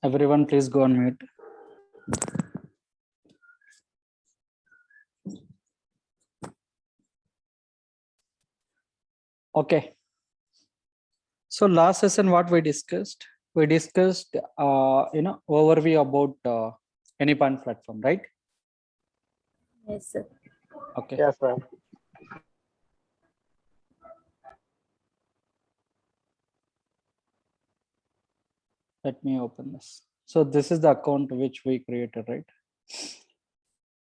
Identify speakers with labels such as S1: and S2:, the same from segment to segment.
S1: Everyone, please go on mute. Okay. So last session, what we discussed? We discussed, overview about any point platform, right?
S2: Yes, sir.
S1: Okay.
S3: Yes, sir.
S1: Let me open this. So this is the account which we created, right?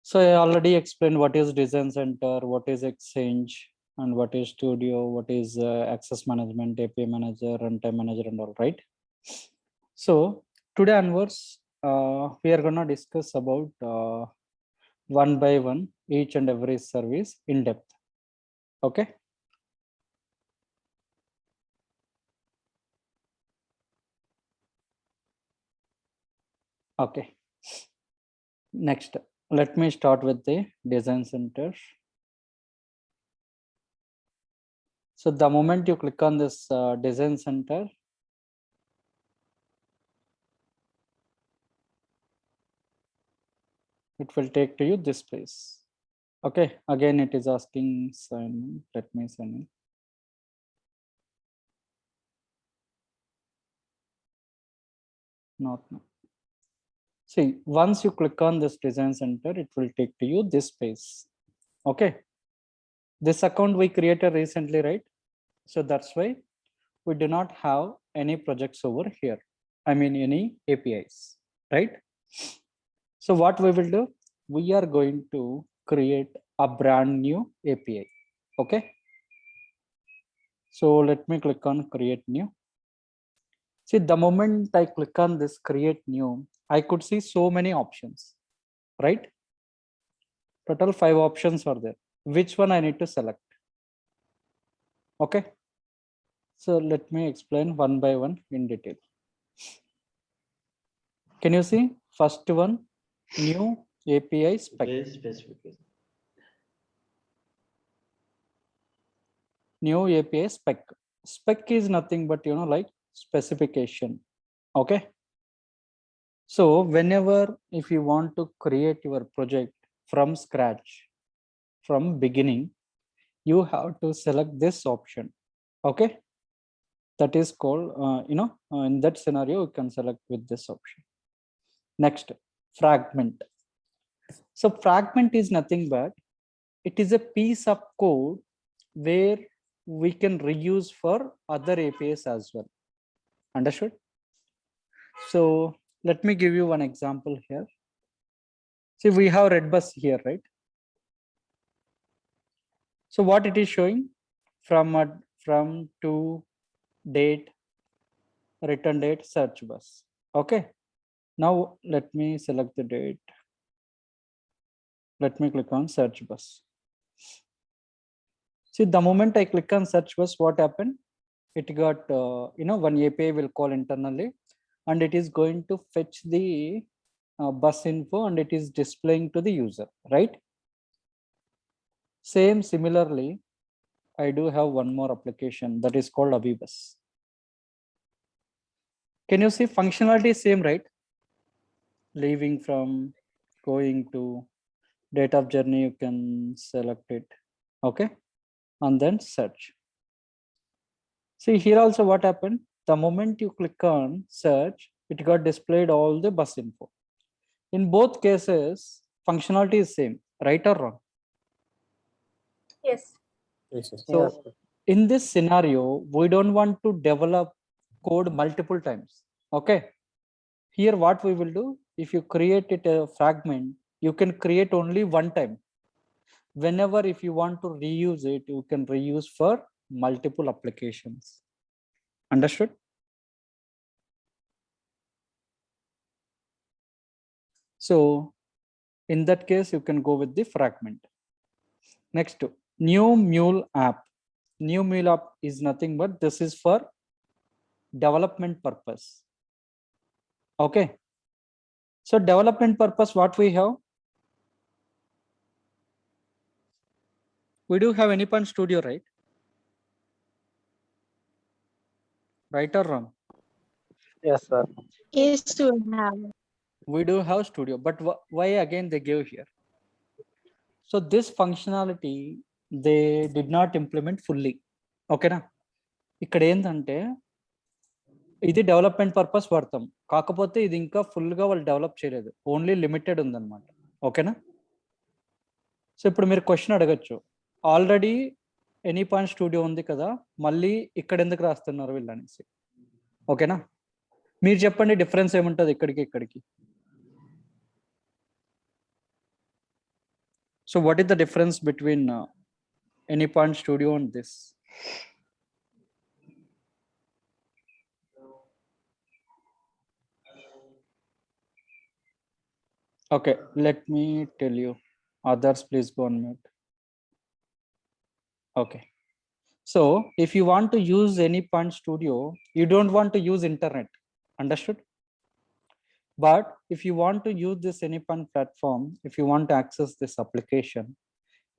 S1: So I already explained what is Design Center, what is Exchange, and what is Studio, what is Access Management, API Manager, Runtime Manager, and all, right? So today onwards, we are gonna discuss about one by one each and every service in depth. Okay. Okay. Next, let me start with the Design Center. So the moment you click on this Design Center, it will take to you this place. Okay, again it is asking sign in. Let me sign in. Not now. See, once you click on this Design Center, it will take to you this space. Okay, this account we created recently, right? So that's why we do not have any projects over here. I mean, any APIs, right? So what we will do, we are going to create a brand new API. Okay. So let me click on create new. See, the moment I click on this create new, I could see so many options, right? Total 5 options are there. Which one I need to select? Okay. So let me explain one by one in detail. Can you see first one, new API spec? New API spec. Spec is nothing but, like specification. Okay. So whenever, if you want to create your project from scratch, from beginning, you have to select this option. Okay. That is called, in that scenario, you can select with this option. Next, fragment. So fragment is nothing but it is a piece of code where we can reuse for other APIs as well. Understood? So let me give you one example here. See, we have red bus here, right? So what it is showing from to date, return date, search bus. Okay. Now let me select the date. Let me click on search bus. See, the moment I click on search bus, what happened? It got, one API will call internally, and it is going to fetch the bus info and it is displaying to the user, right? Similarly, I do have one more application that is called Abibus. Can you see functionality is same, right? Leaving from, going to, date of journey, you can select it. Okay. And then search. See here also what happened? The moment you click on search, it got displayed all the bus info. In both cases, functionality is same, right or wrong?
S2: Yes.
S3: Yes,
S1: So
S3: yes.
S1: in this scenario, we don't want to develop code multiple times. Okay. Here what we will do, if you create it a fragment, you can create only one time. Whenever if you want to reuse it, you can reuse for multiple applications. Understood? So in that case, you can go with the fragment. Next, new Mule app. New Mule app is nothing but this is for development purpose. Okay. So development purpose, what we have? We do have Anypoint Studio, right? Right or wrong?
S3: Yes, sir.
S2: Yes, we have.
S1: We do have studio, but why again they give here? So this functionality they did not implement fully. ఓకేనా, ఇక్కడ ఏంటంటే ఇది development purpose వాడతాం, కాకపోతే ఇది ఇంకా ఫుల్గా వాళ్ళు డెవలప్ చేయలేదు, ఓన్లీ లిమిటెడ్ ఉందన్నమాట. ఓకేనా. సో ఇప్పుడు మీరు క్వశ్చన్ అడగచ్చు, ఆల్రెడీ ఎనీ పాయింట్ స్టూడియో ఉంది కదా, మళ్ళీ ఇక్కడ ఎందుకు రాస్తున్నారు వీళ్ళు అనేసి. ఓకేనా, మీరు చెప్పండి డిఫరెన్స్ ఏముంటుంది ఇక్కడికి ఇక్కడికి. So what is the difference between any point studio and this? Okay, let me tell you. Others, please go on mute. Okay. So if you want to use any point studio, you don't want to use internet. Understood? But if you want to use this AnyPoint platform, if you want to access this application,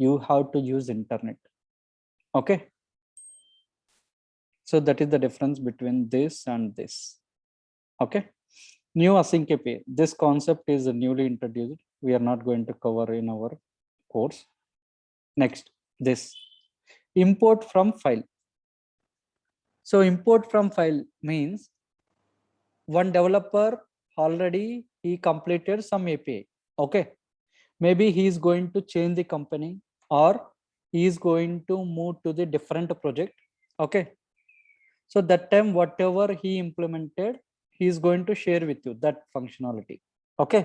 S1: you have to use internet. Okay. So that is the difference between this and this. Okay. New async API. This concept is newly introduced. We are not going to cover in our course. Next, this import from file. So import from file means one developer already he completed some API. Okay, maybe he is going to change the company or he is going to move to the different project. Okay, so that time whatever he implemented, he is going to share with you that functionality. Okay,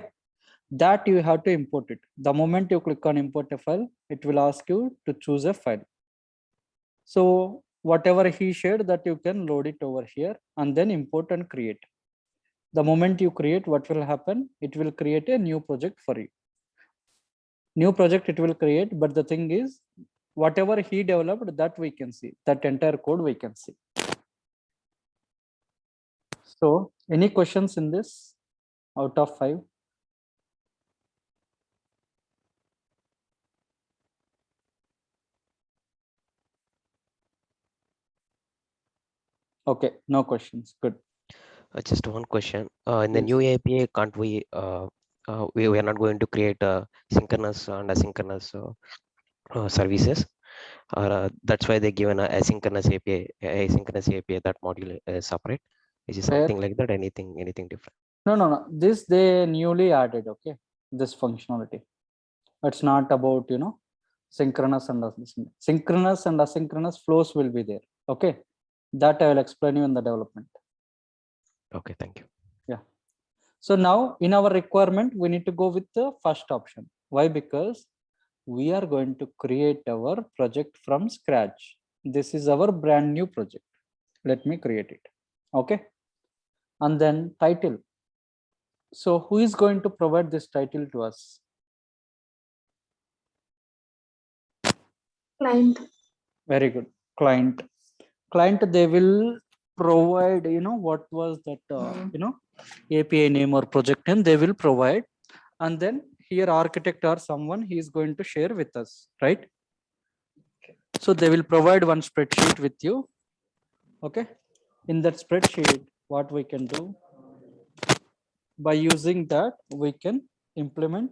S1: that you have to import it. The moment you click on import a file, it will ask you to choose a file. So whatever he shared, that you can load it over here and then import and create. The moment you create, what will happen? It will create a new project for you. New project it will create, but the thing is, whatever he developed, that we can see, that entire code we can see. So any questions in this out of 5? Okay, no questions. Good.
S4: Just one question. In the
S1: Yes.
S4: new API, can't we are not going to create synchronous and asynchronous services? That's why they given a asynchronous API. Asynchronous API, that module is separate. Is it something like that? Anything different?
S1: No. This they newly added. Okay, this functionality. It's not about synchronous and asynchronous. Synchronous and asynchronous flows will be there. Okay, that I will explain you in the development.
S4: Okay, thank you.
S1: Yeah. So now in our requirement, we need to go with the first option. Why? Because we are going to create our project from scratch. This is our brand new project. Let me create it. Okay. And then title. So who is going to provide this title to us?
S2: Client.
S1: Very good. Client. They will provide, what was that, API name or project name they will provide. And then here architect or someone he is going to share with us, right? So they will provide one spreadsheet with you. Okay, in that spreadsheet, what we can do, by using that we can implement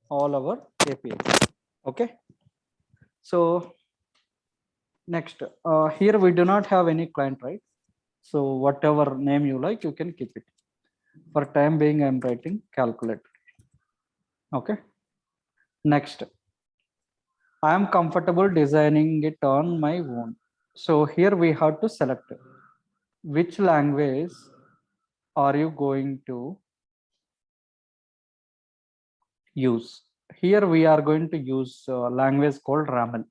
S1: all our APIs. Okay, so next, here we do not have any client, right? So whatever name you like, you can keep it. For time being, I'm writing calculator. Okay, next, I am comfortable designing it on my own. So here we have to select which language are you going to use. Here we are going to use a language called RAML.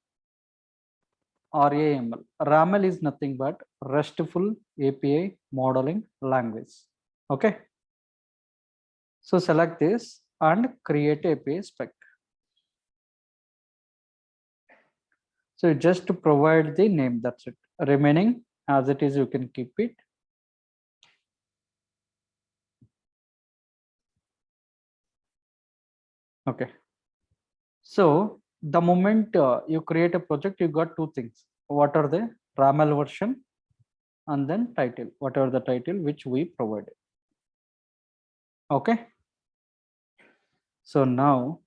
S1: RAML. RAML is nothing but RESTful API Modeling Language. Okay. So select this and create API spec. So just to provide the name, that's it. Remaining as it is, you can keep it. Okay. So the moment you create a project, you got two things. What are they? RAML version and then title, whatever the title which we provided. Okay. So now,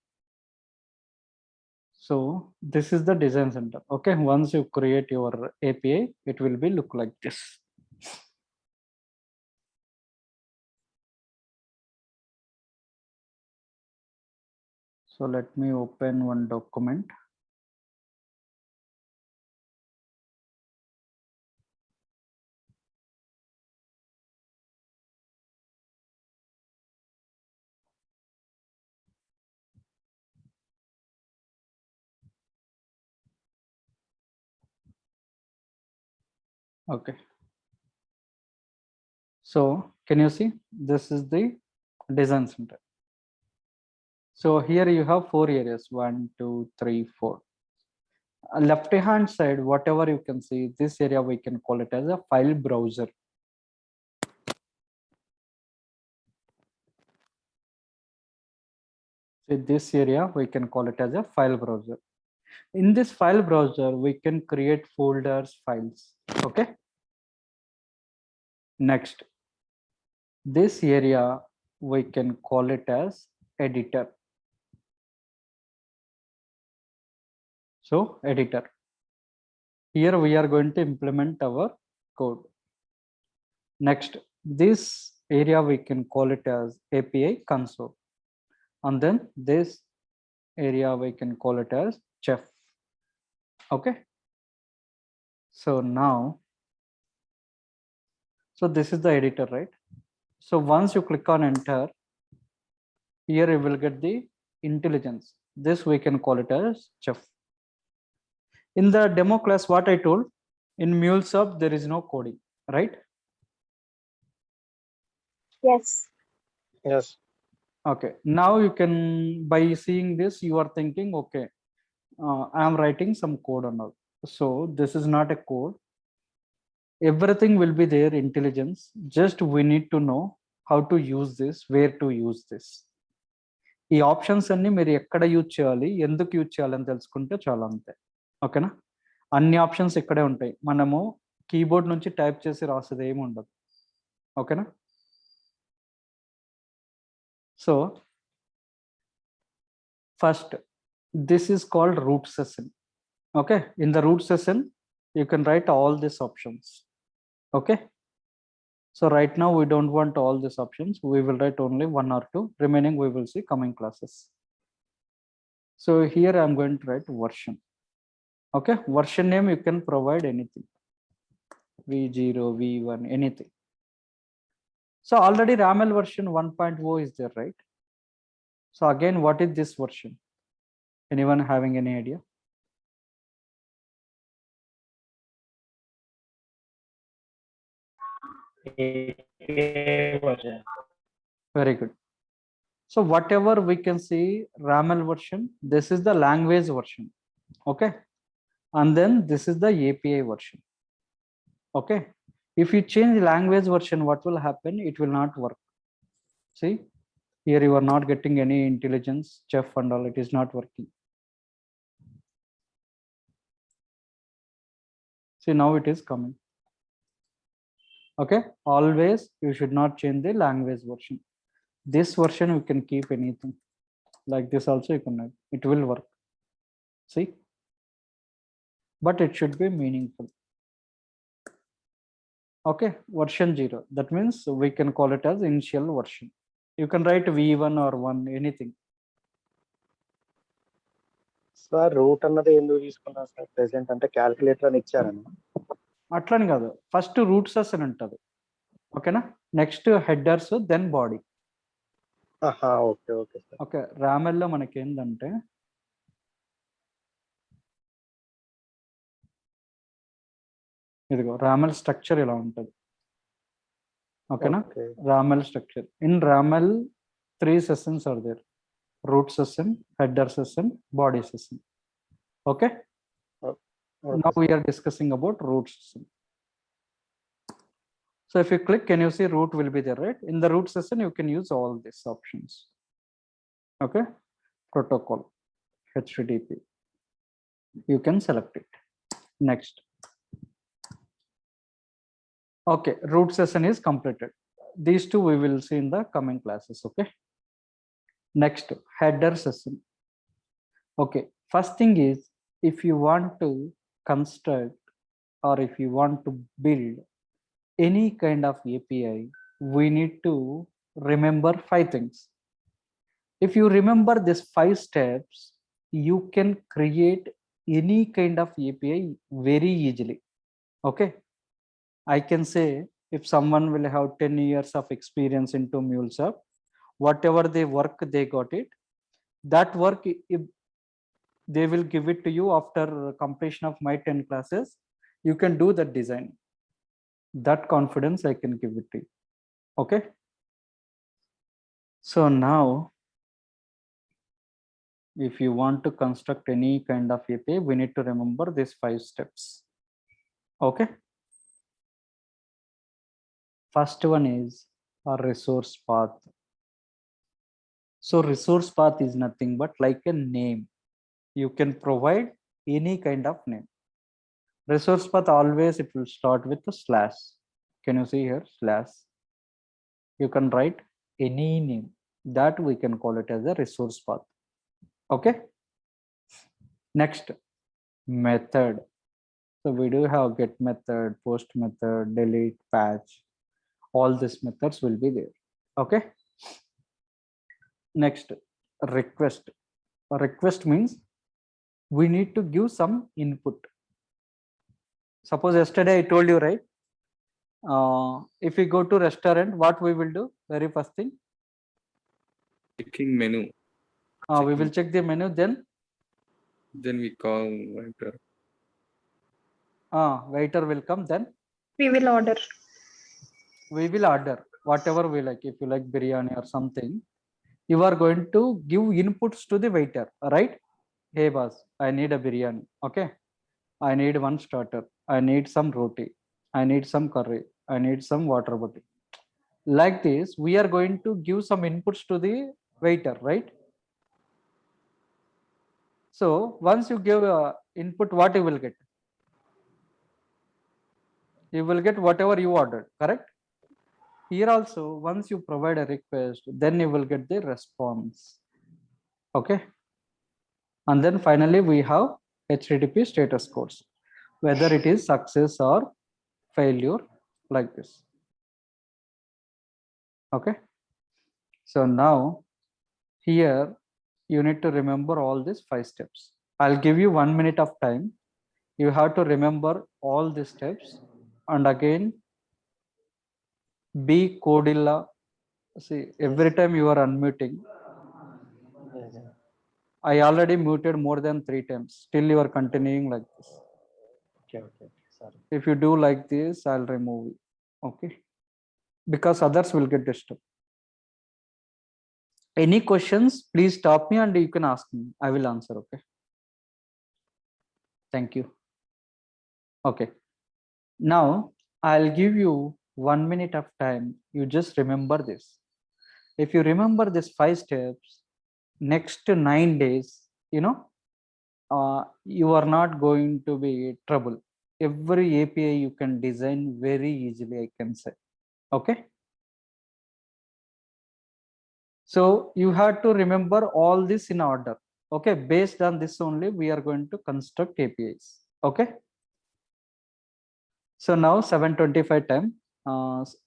S1: so this is the design center. Okay. Once you create your API, it will be look like this. So let me open one document. Okay. So can you see, this is the design center. So here you have 4 areas, 1, 2, 3, 4. Left hand side, whatever you can see, this area we can call it as a file browser. So this area we can call it as a file browser. In this file browser, we can create folders, files. Okay. Next, this area we can call it as editor. So editor. Here we are going to implement our code. Next, this area we can call it as API console. And then this area we can call it as chef. Okay. So now, so this is the editor, right? So once you click on enter, here you will get the intelligence. This we can call it as chef. In the demo class, what I told, in MuleSoft, there is no coding, right?
S2: Yes.
S3: Yes.
S1: Okay. Now you can, by seeing this, you are thinking, okay, I am writing some code and all. So this is not a code. Everything will be there, intelligence. Just we need to know how to use this, where to use this. ఈ options అన్ని మీరు ఎక్కడ use చేయాలి, ఎందుకు use చేయాలని తెలుసుకుంటే చాలా అంతే. ఓకేనా? అన్ని ఆప్షన్స్ ఇక్కడే ఉంటాయి. మనము కీబోర్డ్ నుంచి టైప్ చేసి రాసేది ఏమి ఉండదు. ఓకేనా? So first, this is called root session. Okay, in the root session you can write all these options. Okay, so right now we don't want all these options, we will write only 1 or 2, remaining we will see coming classes. So here I'm going to write version. Okay, version name you can provide anything, v0, v1, anything. So already raml version 1.0 is there, right? So again, what is this version? Anyone having any idea? Very good. So whatever we can see raml version, this is the language version. Okay, and then this is the API version. Okay, if you change language version, what will happen? It will not work. See, here you are not getting any intelligence, chef and all, it is not working. See, now it is coming. Okay, always you should not change the language version. This version you can keep anything, like this also you can add, it will work. See, but it should be meaningful. Okay, version 0, that means we can call it as initial version. You can write v1 or 1, anything.
S3: Sir root అన్నది ఎందుకు తీసుకున్నా sir? Present అంటే calculator అని ఇచ్చారని.
S1: అట్లని కాదు, first route session ఉంటుంది. ఓకేనా, next headers, then body.
S3: Okay okay sir.
S1: Okay, రామెల్లో మనకి ఏంటంటే ఇదిగో రామెల్ స్ట్రక్చర్ ఇలా ఉంటుంది. ఓకేనా, RAML structure. In RAML 3 sessions are there: root session, header session, body session. Okay, now we are discussing about root session. So if you click, can you see root will be there, right? In the root session you can use all these options. Okay, protocol, HTTP, you can select it. Next. Okay, root session is completed. these two we will see in the coming classes. Okay. Next, header session. Okay. First thing is, if you want to construct or if you want to build any kind of API, we need to remember 5 things. If you remember these 5 steps, you can create any kind of API very easily. Okay. I can say if someone will have 10 years of experience into MuleSoft, whatever they work, they got it. That work, if they will give it to you after completion of my 10 classes, you can do that design. That confidence I can give it to you. Okay. So now, if you want to construct any kind of API, we need to remember these 5 steps. Okay. First one is a resource path. So resource path is nothing but like a name. You can provide any kind of name. Resource path always it will start with a slash. Can you see here slash? You can write any name that we can call it as a resource path. Okay. Next, method. So we do have get method, post method, delete, patch. All these methods will be there. Okay. Next, request. A request means we need to give some input. Suppose yesterday I told you, right? If we go to restaurant, what we will do? Very first thing.
S5: Checking menu.
S1: We will check the menu, then
S5: we call waiter.
S1: Waiter will come, then
S2: We will order.
S1: we will order whatever we like. If you like biryani or something, you are going to give inputs to the waiter, right? Hey boss, I need a biryani. Okay. I need one starter. I need some roti. I need some curry. I need some water bottle. Like this, we are going to give some inputs to the waiter, right? So once you give input, what you will get? You will get whatever you ordered, correct? Here also, once you provide a request, then you will get the response. Okay. And then finally, we have HTTP status codes, whether it is success or failure, like this. Okay. So now here you need to remember all these 5 steps. I'll give you 1 minute of time. You have to remember all these steps, and again be Codilla. See, every time you are unmuting, I already muted more than 3 times. Still you are continuing like this.
S3: Okay. Sorry.
S1: If you do like this, I'll remove it. Okay. Because others will get disturbed. Any questions, please stop me and you can ask me. I will answer. Okay. Thank you. Okay. Now I'll give you 1 minute of time. You just remember this. If you remember these 5 steps, next 9 days, you are not going to be trouble. Every API you can design very easily, I can say. Okay. So you have to remember all this in order. Okay. Based on this only, we are going to construct APIs. Okay. So now 7:25 time,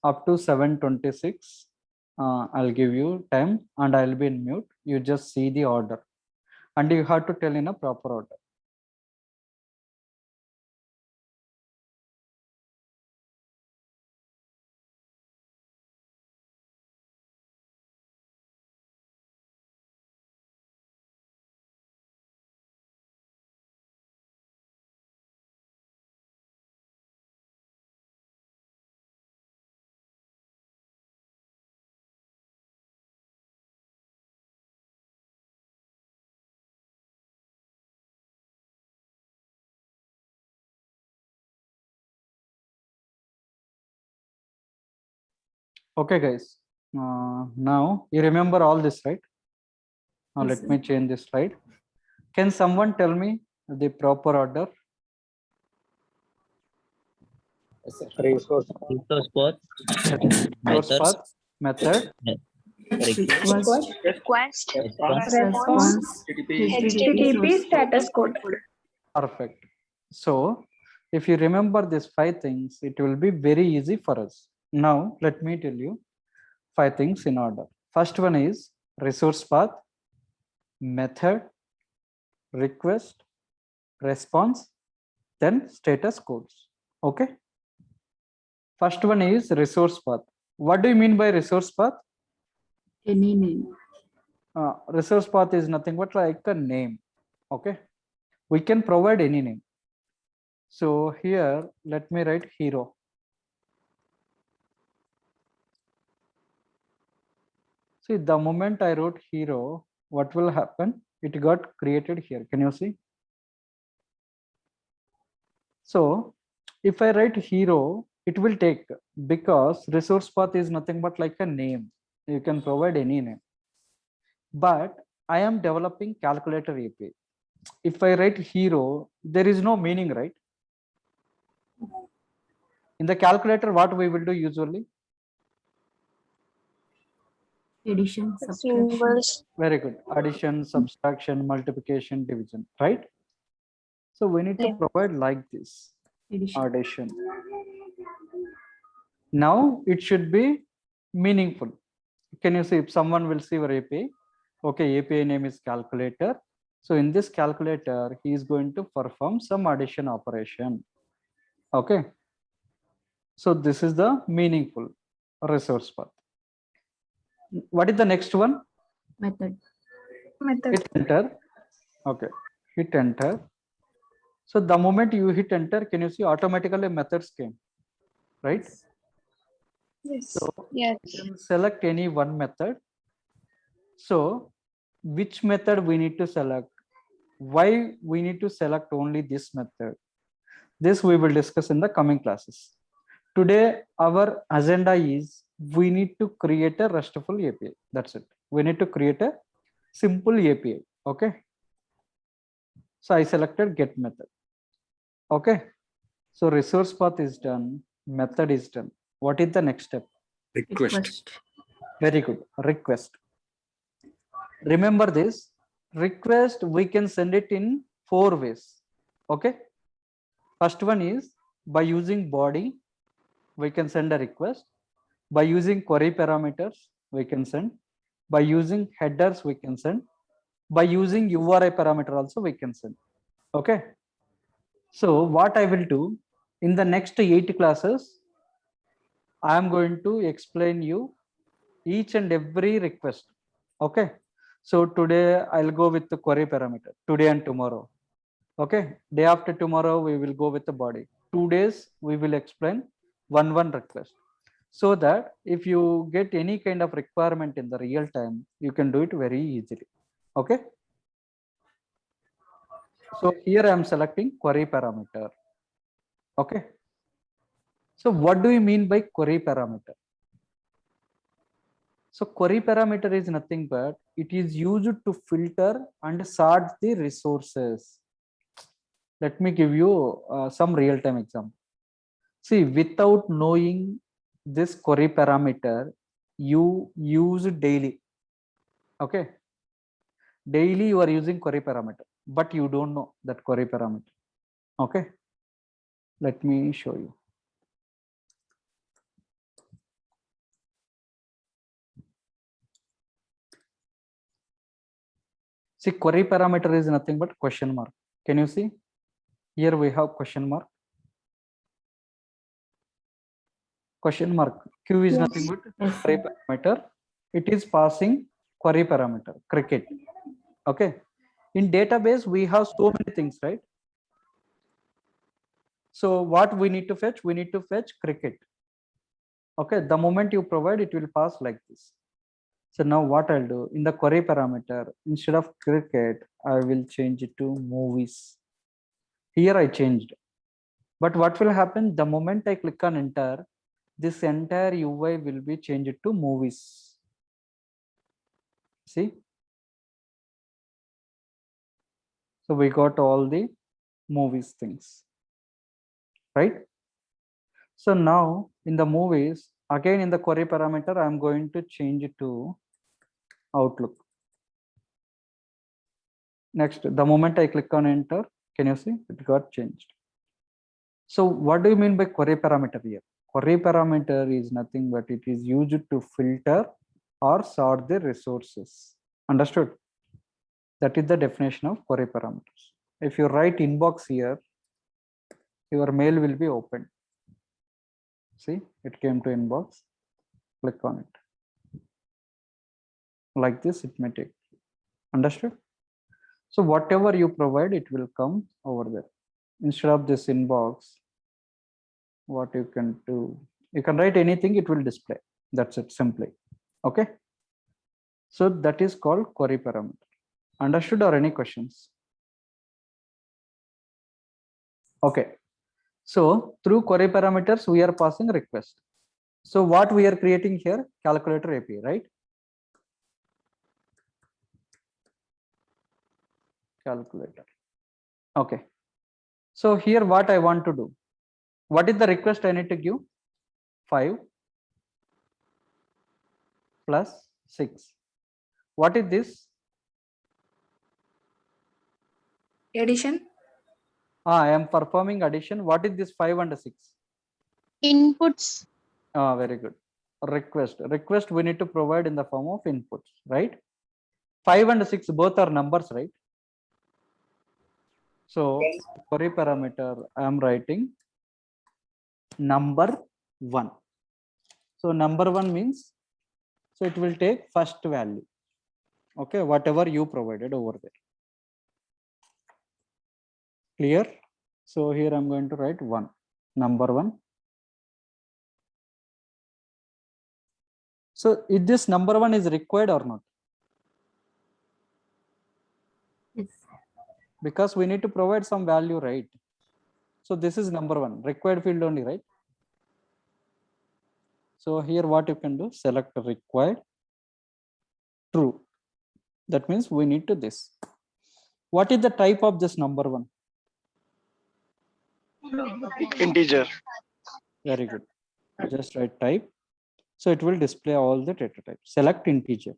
S1: up to 7:26. I'll give you time and I'll be in mute. You just see the order and you have to tell in a proper order. Okay, guys. Now you remember all this, right? Now
S6: Yes,
S1: let me change this slide. Can someone tell me the proper order?
S3: resource
S6: Resource path,
S1: Source
S6: methods,
S1: path, method,
S6: request,
S2: Request,
S6: response,
S2: response, HTTP status code.
S1: perfect. So if you remember these 5 things, it will be very easy for us. Now let me tell you 5 things in order. First one is resource path, method, request, response, then status codes. Okay. First one is resource path. What do you mean by resource path?
S7: Any name.
S1: Resource path is nothing but like a name. Okay. We can provide any name. So here, let me write hero. See, the moment I wrote hero, what will happen? It got created here. Can you see? So if I write hero, it will take, because resource path is nothing but like a name. You can provide any name. But I am developing calculator API. If I write hero, there is no meaning, right? In the calculator, what we will do usually?
S7: Addition, subtraction.
S2: Symbols.
S1: Very good. Addition, subtraction, multiplication, division, right? So we need to
S2: Yeah.
S1: provide like this.
S7: Addition.
S1: Addition. Now it should be meaningful. Can you see if someone will see your API? Okay, API name is calculator. So in this calculator, he is going to perform some addition operation. Okay. So this is the meaningful resource path. What is the next one?
S7: Method.
S1: Hit enter. Okay, hit enter. So the moment you hit enter, can you see automatically methods came, right?
S2: Yes.
S1: So
S2: Yes.
S1: you can select any one method. So which method we need to select? Why we need to select only this method? This we will discuss in the coming classes. Today, our agenda is we need to create a RESTful API. That's it. We need to create a simple API. Okay. So I selected get method. Okay. So resource path is done. Method is done. What is the next step?
S5: Request.
S1: Very good. Request. Remember this. Request, we can send it in 4 ways. Okay. First one is by using body, we can send a request. By using query parameters, we can send. By using headers, we can send. By using URI parameter also, we can send. Okay. So what I will do in the next 8 classes, I am going to explain you each and every request. Okay. So today I'll go with the query parameter, today and tomorrow. Okay. Day after tomorrow, we will go with the body. 2 days, we will explain one request. So that if you get any kind of requirement in the real time, you can do it very easily. Okay. So here I am selecting query parameter. Okay. So what do you mean by query parameter? So query parameter is nothing but it is used to filter and sort the resources. Let me give you some real-time example. See, without knowing this query parameter, you use daily. Okay. Daily you are using query parameter, but you don't know that query parameter. Okay. Let me show you. See, query parameter is nothing but question mark. Can you see? Here we have question mark. Question mark. Q is
S2: Yes.
S1: nothing but
S7: Yes.
S1: query parameter. It is passing query parameter, cricket. Okay. In database, we have so many things, right? So what we need to fetch? We need to fetch cricket. Okay. The moment you provide, it will pass like this. So now what I'll do in the query parameter, instead of cricket, I will change it to movies. Here I changed. But what will happen the moment I click on enter, this entire UI will be changed to movies. See? So we got all the movies things, right? So now in the movies, again in the query parameter, I'm going to change it to Outlook. Next, the moment I click on enter, can you see it got changed? So what do you mean by query parameter here? Query parameter is nothing but it is used to filter or sort the resources. Understood? That is the definition of query parameters. If you write inbox here, your mail will be opened. See, it came to inbox. Click on it. Like this, it may take. Understood? So whatever you provide, it will come over there. Instead of this inbox, what you can do, you can write anything, it will display. That's it, simply. Okay. So that is called query parameter. Understood, or any questions? Okay. So through query parameters, we are passing request. So what we are creating here, calculator API, right? Calculator. Okay. So here what I want to do, what is the request I need to give? 5 plus 6. What is this?
S2: Addition.
S1: I am performing addition. What is this 5 and 6?
S8: Inputs.
S1: Very good. Request we need to provide in the form of inputs, right? 5 and 6 both are numbers, right? So query parameter I am writing number 1. So number 1 means, so it will take first value. Okay, whatever you provided over there. Clear? So here I'm going to write 1, number 1. So if this number 1 is required or not?
S7: Yes.
S1: Because we need to provide some value, right? So this is number 1, required field only, right? So here what you can do, select required true. That means we need to this. What is the type of this number 1?
S3: Integer.
S1: Very good. Just write type. So it will display all the data types. Select integer.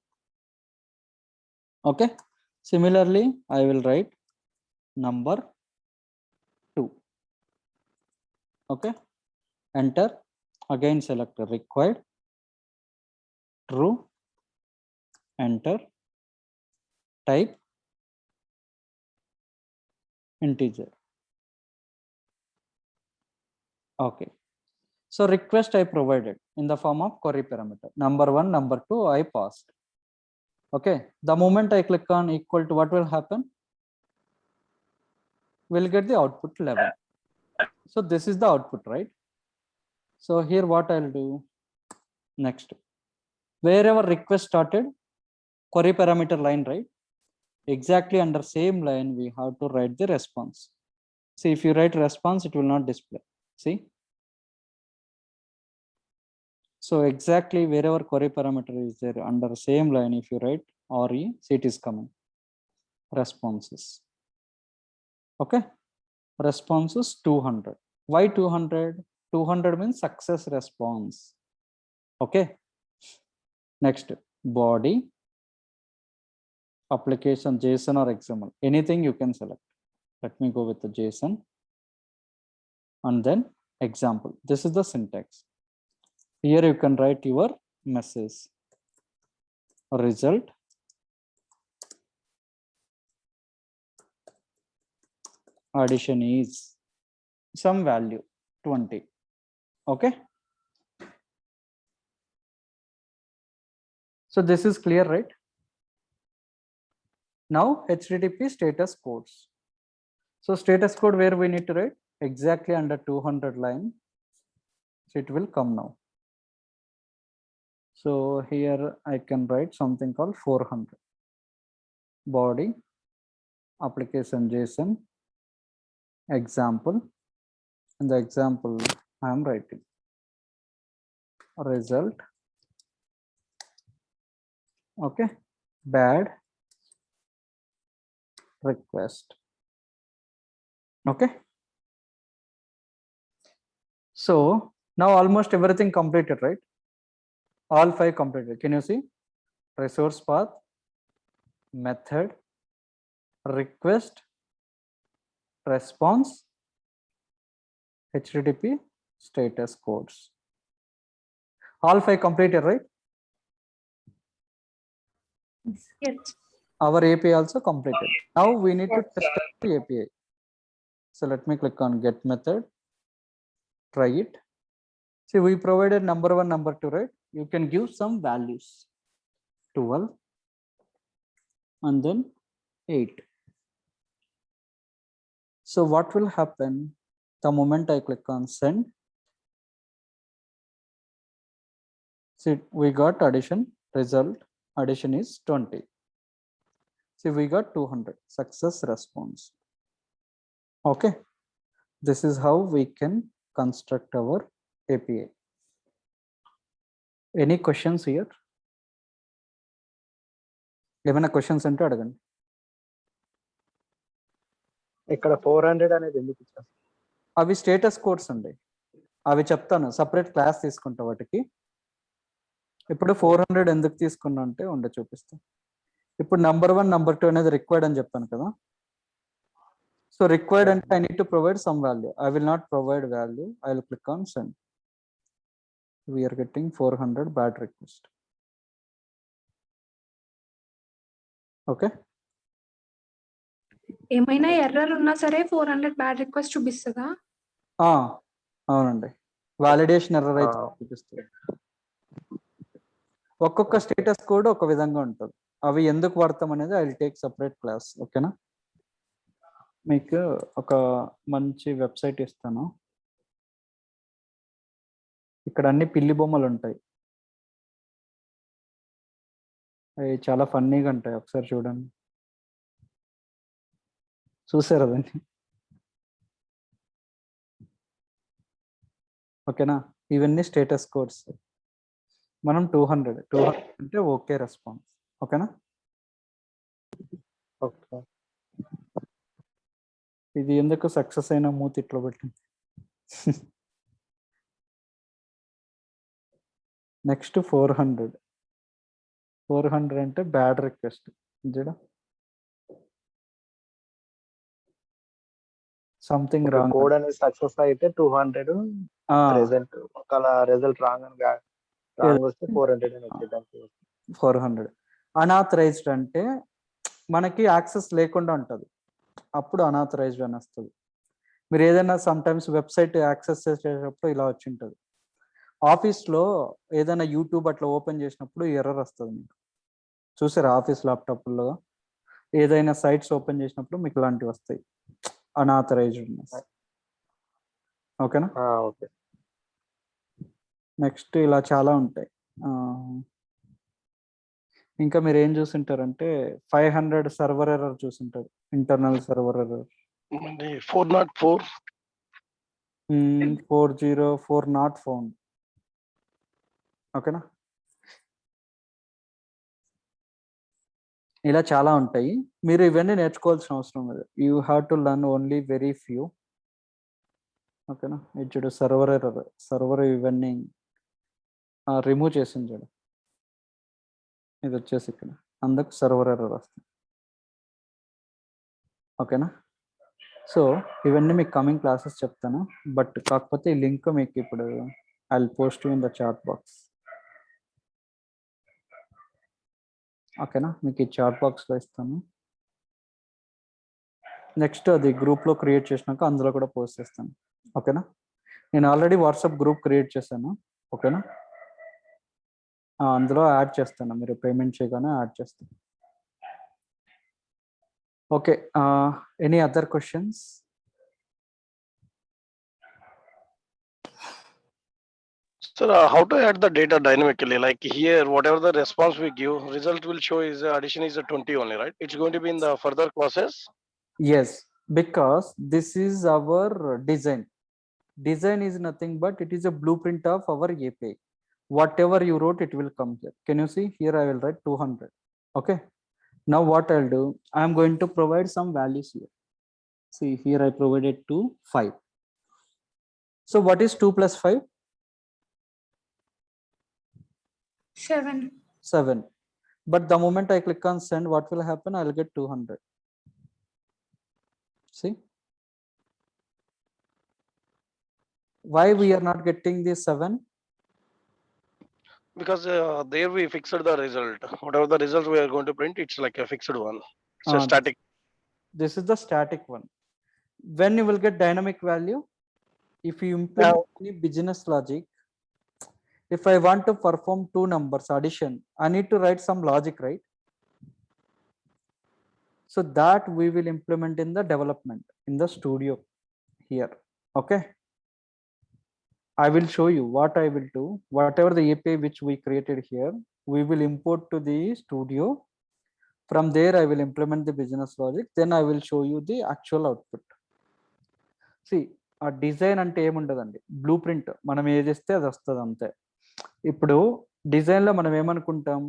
S1: Okay. Similarly, I will write number 2. Okay. Enter. Again select required true. Enter. Type integer. Okay. So request I provided in the form of query parameter. Number 1, number 2 I passed. Okay. The moment I click on equal to, what will happen? We'll get the output 11. So this is the output, right? So here what I'll do next. Wherever request started, query parameter line, right? Exactly under same line, we have to write the response. See, if you write response, it will not display. See? So exactly wherever query parameter is there, under same line, if you write RE, see it is coming. Responses. Okay. Responses 200. Why 200? 200 means success response. Okay. Next, body, application, JSON or XML. Anything you can select. Let me go with the JSON. And then example. This is the syntax. Here you can write your message. Result. Addition is some value 20. Okay. So this is clear, right? Now HTTP status codes. So status code where we need to write exactly under 200 line. So it will come now. So here I can write something called 400. Body, application JSON, example. In the example I am writing result. Okay. Bad request. Okay. So Now almost everything completed, right? All 5 completed. Can you see? Resource path, method, request, response, HTTP, status codes. All 5 completed, right?
S2: Yes.
S1: Our API also completed. Now we need to test the API. So let me click on get method, try it. See, we provided number 1, number 2, right? You can give some values, 12 and then 8. So what will happen the moment I click on send? See, we got addition, result, addition is 20. See, we got 200, success response. Okay, this is how we can construct our API. Any questions here? ఏమైనా questions అంటే అడగండి.
S3: ఇక్కడ 400 అనేది ఎందుకు ఇచ్చారు?
S1: అవి status codes అండి, అవి చెప్తాను, సపరేట్ క్లాస్ తీసుకుంటా వాటికి. ఇప్పుడు 400 ఎందుకు తీసుకున్నా అంటే చూపిస్తాను. ఇప్పుడు number 1, number 2 అనేది రిక్వైర్డ్ అని చెప్పాను కదా. సో రిక్వైర్డ్ అంటే I need to provide some value. I will not provide value. I will click on send. We are getting 400 bad request. Okay.
S2: ఏమైనా ఎర్రర్ ఉన్నా సరే 400 బ్యాడ్ రిక్వెస్ట్ చూపిస్తుందా?
S1: అవునండి, వాలిడేషన్ ఎర్రర్ అయితే చూపిస్తుంది. ఒక్కొక్క స్టేటస్ కోడ్ ఒక విధంగా ఉంటుంది, అవి ఎందుకు వాడతాం అనేది I will take separate class. ఓకేనా? మీకు ఒక మంచి వెబ్సైట్ ఇస్తాను, ఇక్కడ అన్ని పిల్లి బొమ్మలు ఉంటాయి, అవి చాలా ఫన్నీగా ఉంటాయి, ఒకసారి చూడండి. చూసారు అదండి? ఓకేనా? ఇవన్నీ స్టేటస్ కోడ్స్. మనం 200 అంటే ఓకే రెస్పాన్స్. ఓకేనా?
S3: ఓకే.
S1: ఇది ఎందుకు సక్సెస్ అయిన మూతి ఇట్లా పెట్టింది. నెక్స్ట్ 400 అంటే బ్యాడ్ రిక్వెస్ట్. చూడ, సంథింగ్ రాంగ్.
S3: కోడ్ అనేది సక్సెస్ అయితే 200 ప్రెజెంట్, ఒకవేళ రిజల్ట్ రాంగ్ వస్తే 400 అని వచ్చేదానికి.
S1: 400 అనాథరైజ్డ్ అంటే మనకి యాక్సెస్ లేకుండా ఉంటుంది, అప్పుడు అనాథరైజ్డ్ అని వస్తుంది. మీరు ఏదైనా సమ్ టైమ్స్ వెబ్సైట్ యాక్సెస్ చేసేటప్పుడు ఇలా వచ్చి ఉంటుంది. ఆఫీస్లో ఏదైనా యూట్యూబ్ అట్లా ఓపెన్ చేసినప్పుడు ఎర్రర్ వస్తుంది మీకు. చూసారా? ఆఫీస్ ల్యాప్టాప్లో ఏదైనా సైట్స్ ఓపెన్ చేసినప్పుడు మీకు ఇలాంటివి వస్తాయి, అనాథరైజ్డ్. ఓకేనా?
S3: ఓకే.
S1: నెక్స్ట్ ఇలా చాలా ఉంటాయి. ఇంకా మీరు ఏం చూసింటారంటే 500 సర్వర్ ఎర్రర్ చూసింటారు, internal server error.
S9: 404
S1: 404 not found. ఓకేనా? ఇలా చాలా ఉంటాయి, మీరు ఇవన్నీ నేర్చుకోవాల్సిన అవసరం లేదు. You have to learn only very few. ఓకేనా? ఇది చూడు, సర్వర్ ఎర్రర్, సర్వర్ ఇవన్నీ రిమూవ్ చేసింది చూడు, ఇది వచ్చేసి ఇక్కడ, అందుకు సర్వర్ ఎర్రర్ వస్తుంది. ఓకేనా? సో ఇవన్నీ మీకు కమింగ్ క్లాసెస్ చెప్తాను, బట్ కాకపోతే ఈ లింక్ మీకు ఇప్పుడు I will post in the chat box. ఓకేనా? మీకు ఈ చాట్ బాక్స్లో ఇస్తాను. నెక్స్ట్ అది గ్రూప్లో క్రియేట్ చేసినాక అందులో కూడా పోస్ట్ చేస్తాను. ఓకేనా? నేను ఆల్రెడీ వాట్సాప్ గ్రూప్ క్రియేట్ చేశాను. ఓకేనా? అందులో యాడ్ చేస్తాను, మీరు పేమెంట్ చేయగానే యాడ్ చేస్తాను. Okay, any other questions?
S9: Sir, how to add the data dynamically? Like here, whatever the response we give, result will show is addition is a 20 only, right? It's going to be in the further process.
S1: Yes, because this is our design. Design is nothing but it is a blueprint of our API. Whatever you wrote, it will come here. Can you see here? I will write 200. Okay. Now what I'll do, I am going to provide some values here. See here, I provided 2, 5. So what is 2 plus 5? 7. But the moment I click on send, what will happen? I'll get 200. See? Why we are not getting the 7?
S9: Because there we fixed the result. Whatever the result we are going to print, it's like a fixed one. It's a static.
S1: This is the static one. When you will get dynamic value, if you implement any business logic, if I want to perform two numbers addition, I need to write some logic, right? So that we will implement in the development in the studio here. Okay. I will show you what I will do. Whatever the API which we created here, we will import to the studio. From there, I will implement the business logic. Then I will show you the actual output. See, ఆ design అంటే ఏముండదండి, blue print మనం ఏది చేస్తే అది వస్తుంది అంతే. ఇప్పుడు డిజైన్లో మనం ఏమనుకుంటాం,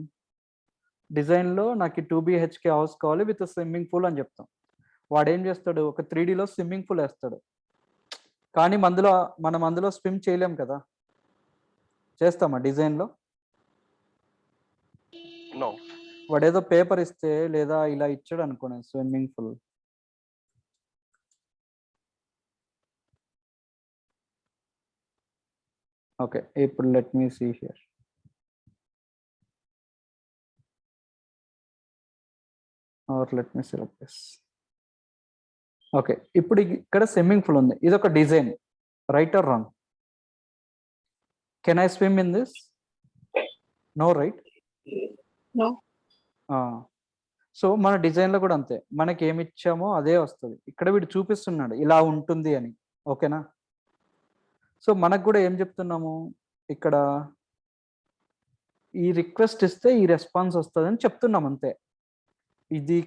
S1: డిజైన్లో నాకు 2 BHK హౌస్ కావాలి విత్ స్విమ్మింగ్ పూల్ అని చెప్తాం. వాడు ఏం చేస్తాడు, ఒక 3Dలో స్విమ్మింగ్ పూల్ వేస్తాడు. కానీ మనం అందులో స్విమ్ చేయలేం కదా, చేస్తామా డిజైన్లో? వాడు ఏదో పేపర్ ఇస్తే లేదా ఇలా ఇచ్చాడు అనుకోండి స్విమ్మింగ్ పూల్, ఓకే. ఇప్పుడు let me see here. Or let me select this. Okay, ఇప్పుడు ఇక్కడ స్విమ్మింగ్ పూల్ ఉంది, ఇది ఒక design, right or wrong? Can I swim in this? No, right?
S8: No.
S1: So మన డిజైన్లో కూడా అంతే, మనకి ఏమి ఇచ్చామో అదే వస్తుంది. ఇక్కడ వీడు చూపిస్తున్నాడు ఇలా ఉంటుంది అని, ఓకేనా? సో మనకు కూడా ఏం చెప్తున్నాము, ఇక్కడ ఈ రిక్వెస్ట్ ఇస్తే ఈ రెస్పాన్స్ వస్తుంది అని చెప్తున్నాం అంతే. ఇది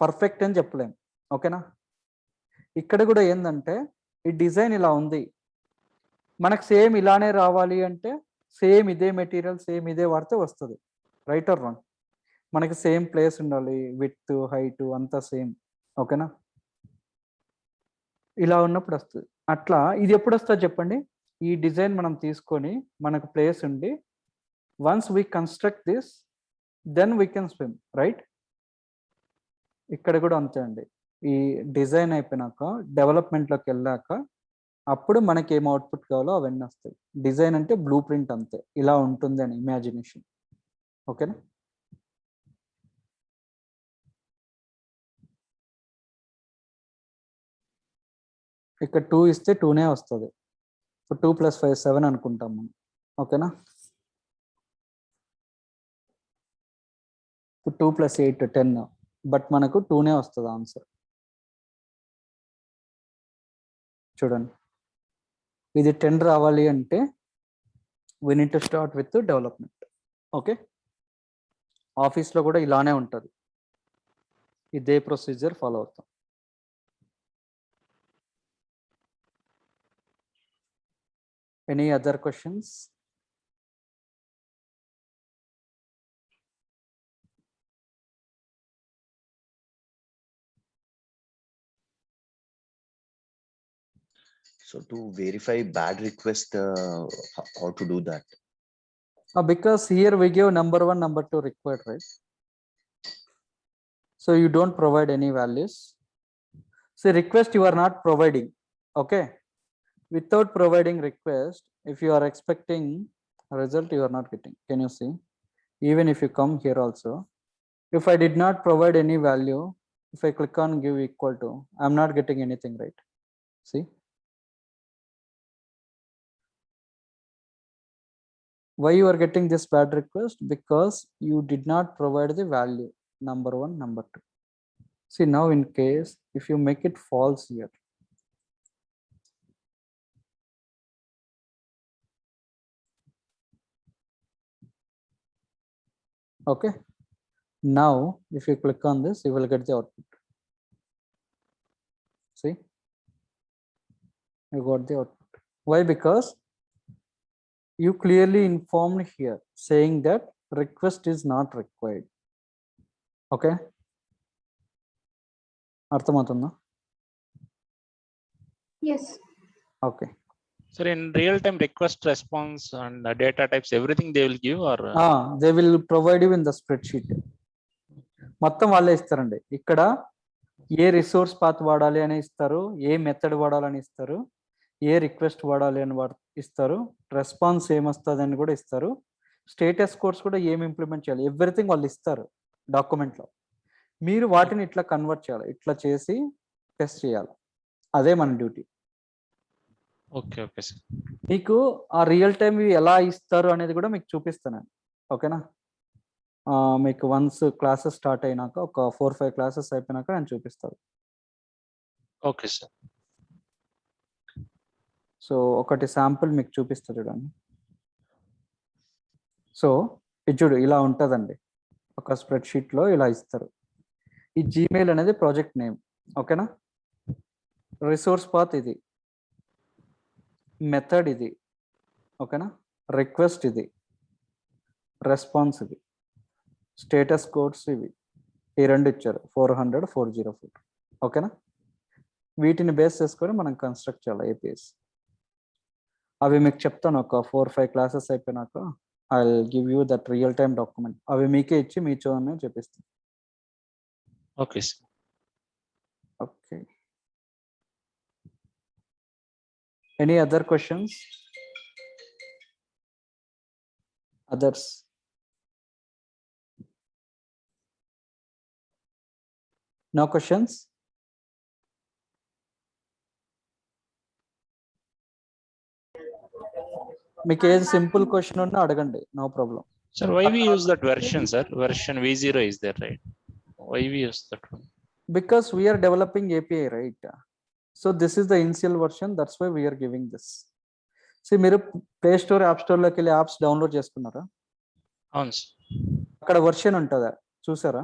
S1: పర్ఫెక్ట్ అని చెప్పలేం, ఓకేనా? ఇక్కడ కూడా ఏంటంటే ఈ డిజైన్ ఇలా ఉంది, మనకు సేమ్ ఇలానే రావాలి అంటే సేమ్ ఇదే మెటీరియల్ సేమ్ ఇదే వాడితే వస్తుంది, రైట్ ఆర్ రాంగ్? మనకి సేమ్ ప్లేస్ ఉండాలి, విడ్త్ హైట్ అంతా సేమ్, ఓకేనా? ఇలా ఉన్నప్పుడు వస్తుంది. అట్లా ఇది ఎప్పుడు వస్తుంది చెప్పండి, ఈ డిజైన్ మనం తీసుకొని మనకు ప్లేస్ ఉండి once we construct this then we can swim, right? ఇక్కడ కూడా అంతే అండి, ఈ డిజైన్ అయిపోయినాక డెవలప్మెంట్లోకి వెళ్ళాక అప్పుడు మనకి ఏం అవుట్పుట్ కావాలో అవన్నీ వస్తాయి. డిజైన్ అంటే బ్లూ ప్రింట్ అంతే, ఇలా ఉంటుంది అని ఇమాజినేషన్, ఓకేనా? ఇక్కడ 2 ఇస్తే 2నే వస్తుంది. ఇప్పుడు 2 + 5 7 అనుకుంటాం మనం, ఓకేనా? 2 + 8 10, బట్ మనకు 2నే వస్తుంది ఆన్సర్. చూడండి, ఇది 10 రావాలి అంటే we need to start with development, okay? ఆఫీస్లో కూడా ఇలానే ఉంటుంది, ఇదే ప్రొసీజర్ ఫాలో అవుతాం. Any other questions?
S10: So to verify bad request, how to do that?
S1: Because here we give number 1, number 2 required, right? So you don't provide any values. So request you are not providing, okay? Without providing request, if you are expecting a result, you are not getting. Can you see? Even if you come here also, if I did not provide any value, if I click on give equal to, I'm not getting anything, right? See? Why you are getting this bad request? Because you did not provide the value, number 1, number 2. See, now in case if you make it false here, okay? Now if you click on this, you will get the output. See, you got the output. Why? Because you clearly informed here saying that request is not required, okay? అర్థమవుతుందా?
S2: Yes.
S1: Okay.
S11: Sir, in real time request response and data types, everything they will give, or
S1: they will provide you in the spread sheet. మొత్తం వాళ్ళే ఇస్తారండి. ఇక్కడ ఏ resource path వాడాలి అని ఇస్తారు, ఏ method వాడాలని ఇస్తారు, ఏ రిక్వెస్ట్ వాడాలి అని ఇస్తారు, రెస్పాన్స్ ఏమొస్తుంది అని కూడా ఇస్తారు, స్టేటస్ కోడ్స్ కూడా ఏమి ఇంప్లిమెంట్ చేయాలి, ఎవ్రీథింగ్ వాళ్ళు ఇస్తారు డాక్యుమెంట్లో. మీరు వాటిని ఇట్లా కన్వర్ట్ చేయాలి, ఇట్లా చేసి టెస్ట్ చేయాలి. అదే మన డ్యూటీ.
S11: Okay okay sir.
S1: మీకు ఆ రియల్ టైం ఎలా ఇస్తారు అనేది కూడా మీకు చూపిస్తాను. ఓకేనా? మీకు వన్స్ క్లాసెస్ స్టార్ట్ అయినాక ఒక 4-5 క్లాసెస్ అయిపోయినాక నేను చూపిస్తాను.
S11: Okay sir.
S1: సో ఒకటి శాంపుల్ మీకు చూపిస్తా చూడండి. సో ఇది చూడు, ఇలా ఉంటుందండి. ఒక స్ప్రెడ్షీట్లో ఇలా ఇస్తారు. ఈ జీమెయిల్ అనేది ప్రాజెక్ట్ నేమ్. ఓకేనా? రిసోర్స్ పాత్ ఇది, మెథడ్ ఇది, ఓకేనా? రిక్వెస్ట్ ఇది, రెస్పాన్స్ ఇది, స్టేటస్ కోడ్స్ ఇవి, ఈ రెండు ఇచ్చారు 400, 404. ఓకేనా? వీటిని బేస్ చేసుకొని మనం కన్స్ట్రక్ట్ చేయాలి ఏపీఎస్. అవి మీకు చెప్తాను ఒక 4-5 క్లాసెస్ అయిపోయినాక. I will give you that real time document. అవి మీకే ఇచ్చి మీ చోనే చూపిస్తాను.
S11: Okay sir.
S1: Okay, any other questions? Others? No questions? మీకు ఏది సింపుల్ క్వశ్చన్ ఉన్నా అడగండి, no problem.
S11: Sir, why we use that version, sir? Version V0 is there, right? Why we use that one?
S1: Because we are developing API, right? So this is the initial version, that's why we are giving this. See, మీరు play store, app store లోకి వెళ్ళి apps download చేసుకున్నారా?
S11: అవును sir.
S1: అక్కడ version ఉంటుందా, చూసారా?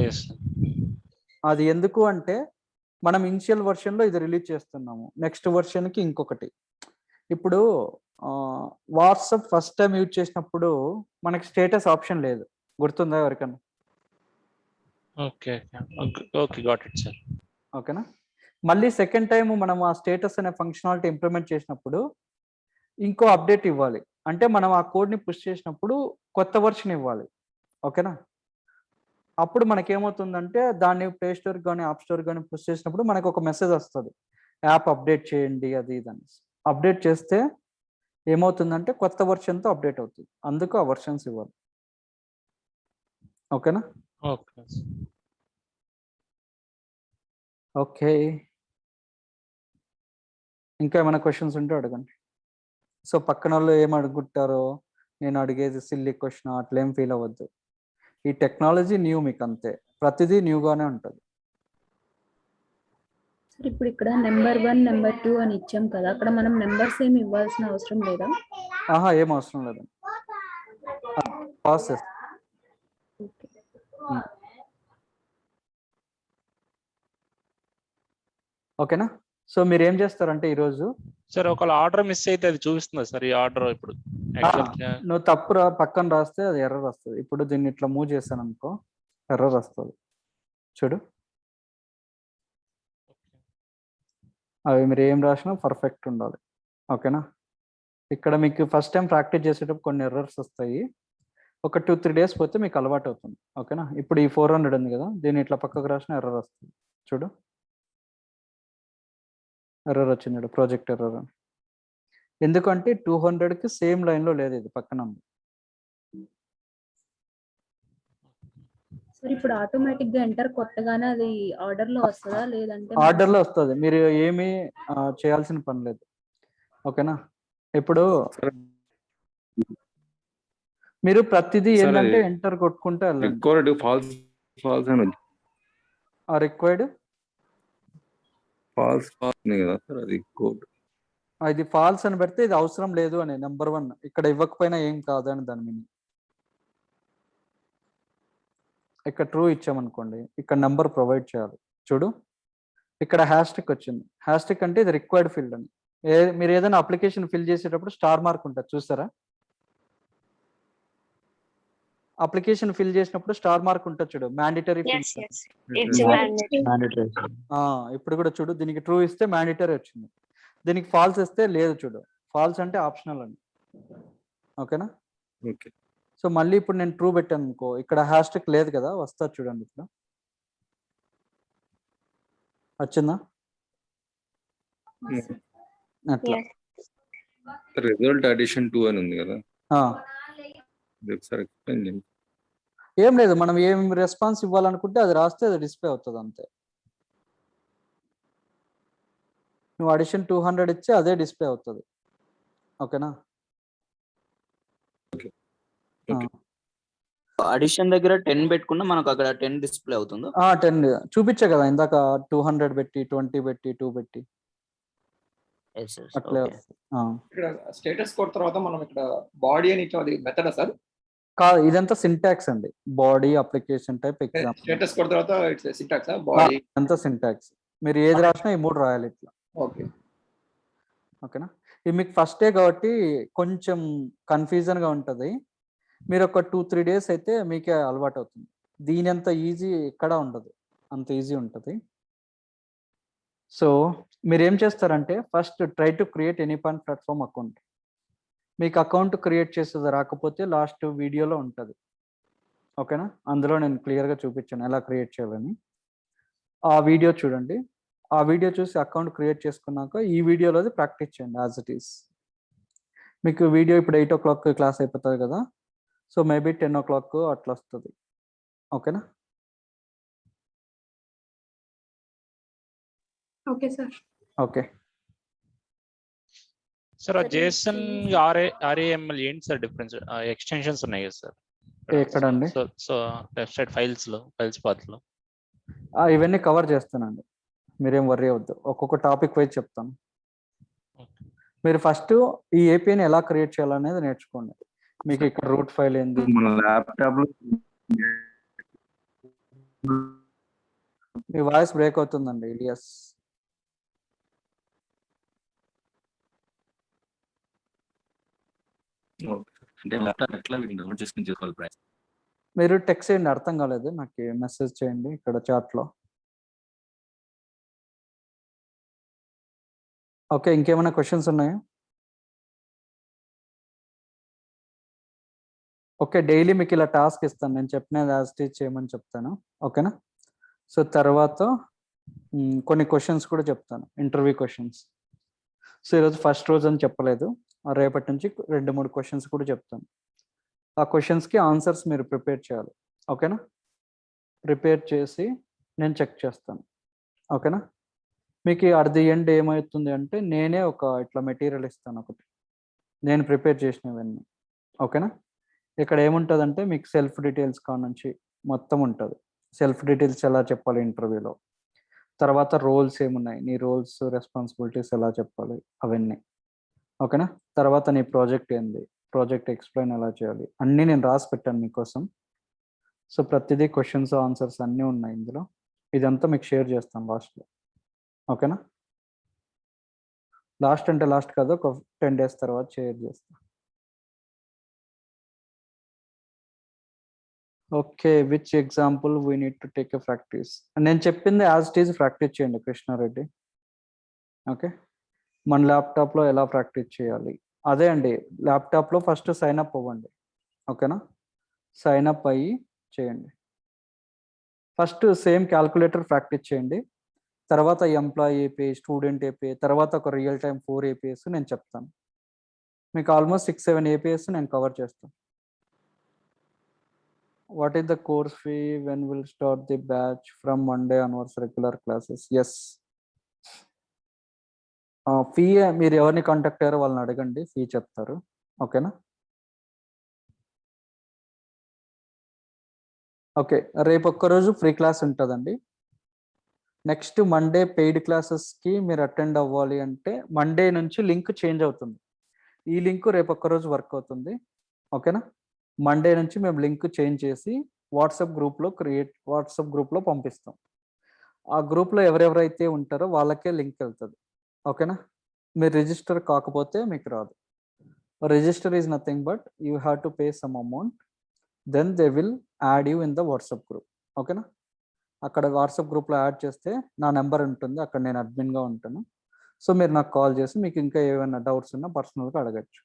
S11: Yes sir.
S1: అది ఎందుకు అంటే మనం ఇనిషియల్ వర్షన్లో ఇది రిలీజ్ చేస్తున్నాము, నెక్స్ట్ వర్షన్కి ఇంకొకటి. ఇప్పుడు వాట్సాప్ ఫస్ట్ టైం యూజ్ చేసినప్పుడు మనకి స్టేటస్ ఆప్షన్ లేదు, గుర్తుందా ఎవరికన్నా?
S11: Okay okay, got it sir.
S1: ఓకేనా? మళ్ళీ సెకండ్ టైం మనం ఆ స్టేటస్ అనే ఫంక్షనాలిటీ ఇంప్లిమెంట్ చేసినప్పుడు ఇంకో అప్డేట్ ఇవ్వాలి. అంటే మనం ఆ కోడ్ని పుష్ చేసినప్పుడు కొత్త వర్షన్ ఇవ్వాలి. ఓకేనా? అప్పుడు మనకేమవుతుందంటే దాన్ని ప్లే స్టోర్ కానీ యాప్ స్టోర్ కానీ పుష్ చేసినప్పుడు మనకు ఒక మెసేజ్ వస్తుంది, యాప్ అప్డేట్ చేయండి అది ఇదని. అప్డేట్ చేస్తే ఏమవుతుందంటే కొత్త వర్షన్తో అప్డేట్ అవుతుంది, అందుకు ఆ వర్షన్స్ ఇవ్వాలి. ఓకేనా?
S11: ఓకే.
S1: ఓకే, ఇంకా ఏమైనా క్వశ్చన్స్ ఉంటే అడగండి. సో పక్కన వాళ్ళు ఏం అడుగుంటారో, నేను అడిగేది సిల్లీ క్వశ్చన్ అట్లా ఏం ఫీల్ అవ్వద్దు. ఈ టెక్నాలజీ న్యూ, మీకు అంతే, ప్రతిదీ న్యూగానే ఉంటుంది.
S7: సార్ ఇప్పుడు ఇక్కడ నెంబర్ 1, నెంబర్ 2 అని ఇచ్చాం కదా, అక్కడ మనం నెంబర్స్ ఏమి ఇవ్వాల్సిన అవసరం లేదా?
S1: ఏం అవసరం లేదండి, ప్రాసెస్. ఓకేనా? సో మీరు ఏం చేస్తారంటే ఈరోజు
S11: సార్ ఒకవేళ ఆర్డర్ మిస్ అయితే అది చూపిస్తుందా సార్? ఈ ఆర్డర్ ఇప్పుడు
S1: నువ్వు తప్పు పక్కన రాస్తే అది ఎర్రర్ వస్తుంది. ఇప్పుడు దీన్ని ఇట్లా మూవ్ చేశాను అనుకో, ఎర్రర్ వస్తుంది చూడు. అవి మీరు ఏం రాసినా పర్ఫెక్ట్ ఉండాలి. ఓకేనా? ఇక్కడ మీకు ఫస్ట్ టైం ప్రాక్టీస్ చేసేటప్పుడు కొన్ని ఎర్రర్స్ వస్తాయి, ఒక 2-3 డేస్ పోతే మీకు అలవాటు అవుతుంది. ఓకేనా? ఇప్పుడు ఈ 400 ఉంది కదా, దీన్ని ఇట్లా పక్కకు రాసిన ఎర్రర్ వస్తుంది చూడు. ఎర్రర్ వచ్చింది, ప్రాజెక్ట్ ఎర్రర్ అని. ఎందుకంటే 200కి సేమ్ లైన్లో లేదు, ఇది పక్కన ఉంది.
S7: సార్ ఇప్పుడు ఆటోమేటిక్ గా ఎంటర్ కొట్టగానే అది ఆర్డర్ లో వస్తుందా, లేదంటే
S1: ఆర్డర్ లో వస్తుంది, మీరు ఏమీ చేయాల్సిన పని లేదు. ఓకేనా? ఇప్పుడు మీరు ప్రతిదీ ఏంటంటే ఎంటర్ కొట్టుకుంటే
S5: రిక్వైర్డ్ ఫాల్స్ అని
S1: రిక్వైర్డ్
S5: ఫాల్స్ కదా సార్, అది కోడ్.
S1: ఇది ఫాల్స్ అని పెడితే ఇది అవసరం లేదు అని, నెంబర్ 1 ఇక్కడ ఇవ్వకపోయినా ఏం కాదు అని దాని మీనింగ్. ఇక్కడ ట్రూ ఇచ్చామనుకోండి, ఇక్కడ నెంబర్ ప్రొవైడ్ చేయాలి చూడు. ఇక్కడ హ్యాష్టిక్ వచ్చింది, హ్యాష్టిక్ అంటే ఇది రిక్వైర్డ్ ఫీల్డ్ అని. మీరు ఏదైనా అప్లికేషన్ ఫిల్ చేసేటప్పుడు స్టార్ మార్క్ ఉంటుంది చూస్తారా? అప్లికేషన్ ఫిల్ చేసినప్పుడు స్టార్ మార్క్ ఉంటుంది చూడు, మ్యాండేటరీ ఫీల్డ్. ఇప్పుడు కూడా చూడు, దీనికి ట్రూ ఇస్తే మ్యాండేటరీ వచ్చింది. దీనికి ఫాల్స్ ఇస్తే లేదు చూడు, ఫాల్స్ అంటే ఆప్షనల్ అండి. ఓకేనా?
S5: ఓకే.
S1: సో మళ్ళీ ఇప్పుడు నేను ట్రూ పెట్టాను అనుకో, ఇక్కడ హ్యాష్ ట్యాగ్ లేదు కదా, వస్తా చూడండి ఇక్కడ. వచ్చిందా? అట్లా
S5: రిజల్ట్ అడిషన్ 2 అని ఉంది కదా,
S1: ఆ,
S5: ఇది ఒకసారి ఎక్స్ప్లెయిన్ చేయండి.
S1: ఏం లేదు, మనం ఏం రెస్పాన్స్ ఇవ్వాలనుకుంటే అది రాస్తే అది డిస్ప్లే అవుతుంది అంతే. నువ్వు అడిషన్ 200 ఇచ్చి అదే డిస్ప్లే అవుతుంది. ఓకేనా?
S5: ఓకే.
S6: అడిషన్ దగ్గర 10 పెట్టుకున్నా మనకు అక్కడ 10 డిస్ప్లే అవుతుందా?
S1: 10 చూపించే కదా ఇందాక, 200 పెట్టి 20 పెట్టి 2 పెట్టి అట్లే వస్తుంది.
S12: ఇక్కడ స్టేటస్ కోడ్ తర్వాత మనం ఇక్కడ బాడీ అని ఇచ్చాం, అది మెథడా సార్?
S1: కాదు, ఇదంతా సింటాక్స్ అండి. Body, application type, exam.
S12: Status code తర్వాత ఇట్స్ సింటాక్స్ బాడీ
S1: అంతా సింటాక్స్. మీరు ఏది రాసినా ఈ 3 రాయాలి ఇట్లా.
S12: ఓకే.
S1: ఓకేనా? ఇది మీకు ఫస్టే కాబట్టి కొంచెం కన్ఫ్యూజన్గా ఉంటుంది. మీరు ఒక 2-3 డేస్ అయితే మీకే అలవాటు అవుతుంది. దీని అంత ఈజీ ఎక్కడ ఉండదు, అంత ఈజీ ఉంటుంది. సో మీరు ఏం చేస్తారంటే first try to create any point platform account. మీకు అకౌంట్ క్రియేట్ చేసేది రాకపోతే లాస్ట్ వీడియోలో ఉంటుంది. ఓకేనా? అందులో నేను క్లియర్గా చూపించాను ఎలా క్రియేట్ చేయాలని. ఆ వీడియో చూడండి. ఆ వీడియో చూసి అకౌంట్ క్రియేట్ చేసుకున్నాక ఈ వీడియోలో ప్రాక్టీస్ చేయండి యాజ్ ఇట్ ఈస్. మీకు వీడియో ఇప్పుడు 8 o'clock క్లాస్ అయిపోతుంది కదా, సో మేబీ 10 o'clock అట్లా వస్తుంది. ఓకేనా?
S2: Okay sir.
S1: Okay
S11: sir, JSON RAML ఏంటి సార్ డిఫరెన్స్? ఎక్స్టెన్షన్స్ ఉన్నాయి కదా సార్
S1: ఎక్కడండి?
S11: So left side files path లో
S1: ఇవన్నీ కవర్ చేస్తానండి, మీరేం వర్రీ అవ్వద్దు. ఒక్కొక్క టాపిక్ వైజ్ చెప్తాను. మీరు ఫస్ట్ ఈ ఏపీని ఎలా క్రియేట్ చేయాలనేది నేర్చుకోండి. మీకు ఇక్కడ రూట్ ఫైల్ ఏంది,
S5: మన ల్యాప్టాప్ లో
S1: మీ వాయిస్ బ్రేక్ అవుతుందండి ఇలియాస్.
S5: అంటే ల్యాప్టాప్ ఎట్లా డౌన్లోడ్ చేసుకుని చేసుకోవాలి ప్రైస్?
S1: మీరు టెక్స్ట్ చేయండి, అర్థం కాలేదు నాకు మెసేజ్ చేయండి ఇక్కడ చాట్లో. ఓకే, ఇంకేమైనా క్వశ్చన్స్ ఉన్నాయా? ఓకే, డైలీ మీకు ఇలా టాస్క్ ఇస్తాను, నేను చెప్పినది యాజ్ ఇట్ ఈజ్ చేయమని చెప్తాను. ఓకేనా? సో తర్వాత కొన్ని క్వశ్చన్స్ కూడా చెప్తాను, ఇంటర్వ్యూ క్వశ్చన్స్. సో ఈరోజు ఫస్ట్ రోజు అని చెప్పలేదు, రేపటి నుంచి 2-3 క్వశ్చన్స్ కూడా చెప్తాను. ఆ క్వశ్చన్స్కి ఆన్సర్స్ మీరు ప్రిపేర్ చేయాలి. ఓకేనా? ప్రిపేర్ చేసి నేను చెక్ చేస్తాను. ఓకేనా? మీకు అట్ ది ఎండ్ ఏమవుతుంది అంటే నేనే ఒక ఇట్లా మెటీరియల్ ఇస్తాను ఒకటి, నేను ప్రిపేర్ చేసినవన్నీ. ఓకేనా? ఇక్కడ ఏముంటుందంటే మీకు సెల్ఫ్ డీటెయిల్స్ కానుంచి మొత్తం ఉంటుంది. సెల్ఫ్ డీటెయిల్స్ ఎలా చెప్పాలి ఇంటర్వ్యూలో, తర్వాత రోల్స్ ఏమున్నాయి, నీ రోల్స్ రెస్పాన్సిబిలిటీస్ ఎలా చెప్పాలి అవన్నీ. ఓకేనా? తర్వాత నీ ప్రాజెక్ట్ ఏంది, ప్రాజెక్ట్ ఎక్స్ప్లెయిన్ ఎలా చేయాలి, అన్నీ నేను రాసి పెట్టాను మీకోసం. సో ప్రతిదీ క్వశ్చన్స్ ఆన్సర్స్ అన్నీ ఉన్నాయి ఇందులో. ఇదంతా మీకు షేర్ చేస్తాను లాస్ట్లో. ఓకేనా? లాస్ట్ అంటే లాస్ట్ కాదు, ఒక 10 days తర్వాత షేర్ చేస్తాను. Okay, which example we need to take a practice. నేను చెప్పింది యాజ్ ఇట్ ఈజ్ ప్రాక్టీస్ చేయండి కృష్ణారెడ్డి. ఓకే, మన ల్యాప్టాప్లో ఎలా ప్రాక్టీస్ చేయాలి అదే అండి. ల్యాప్టాప్లో ఫస్ట్ సైన్ అప్ అవ్వండి. ఓకేనా? సైన్ అప్ అయ్యి చేయండి. ఫస్ట్ సేమ్ క్యాల్కులేటర్ ప్రాక్టీస్ చేయండి, తర్వాత ఎంప్లాయీ ఏపీఐ, స్టూడెంట్ ఏపీఐ, తర్వాత ఒక రియల్ టైమ్ 4 APIs నేను చెప్తాను. మీకు ఆల్మోస్ట్ 6-7 APIs నేను కవర్ చేస్తాను. What is the course fee, when will start the batch? From Monday onwards regular classes. Yes, fee మీరు ఎవరిని కాంటాక్ట్ అయ్యారో వాళ్ళని అడగండి, ఫీ చెప్తారు. ఓకేనా? ఓకే, రేపు ఒక్కరోజు ఫ్రీ క్లాస్ ఉంటుందండి. నెక్స్ట్ మండే పెయిడ్ క్లాసెస్కి మీరు అటెండ్ అవ్వాలి అంటే మండే నుంచి లింక్ చేంజ్ అవుతుంది. ఈ లింక్ రేపు ఒక్కరోజు వర్క్ అవుతుంది. ఓకేనా? మండే నుంచి మేము లింక్ చేంజ్ చేసి వాట్సాప్ గ్రూప్లో పంపిస్తాం. ఆ గ్రూప్లో ఎవరెవరైతే ఉంటారో వాళ్ళకే లింక్ వెళ్తుంది. ఓకేనా? మీరు రిజిస్టర్ కాకపోతే మీకు రాదు. Register is nothing but you have to pay some amount, then they will add you in the WhatsApp group. ఓకేనా? అక్కడ వాట్సాప్ గ్రూప్లో యాడ్ చేస్తే నా నెంబర్ ఉంటుంది, అక్కడ నేను అడ్మిన్గా ఉంటాను. సో మీరు నాకు కాల్ చేసి మీకు ఇంకా ఏమైనా డౌట్స్ ఉన్నా పర్సనల్గా అడగచ్చు.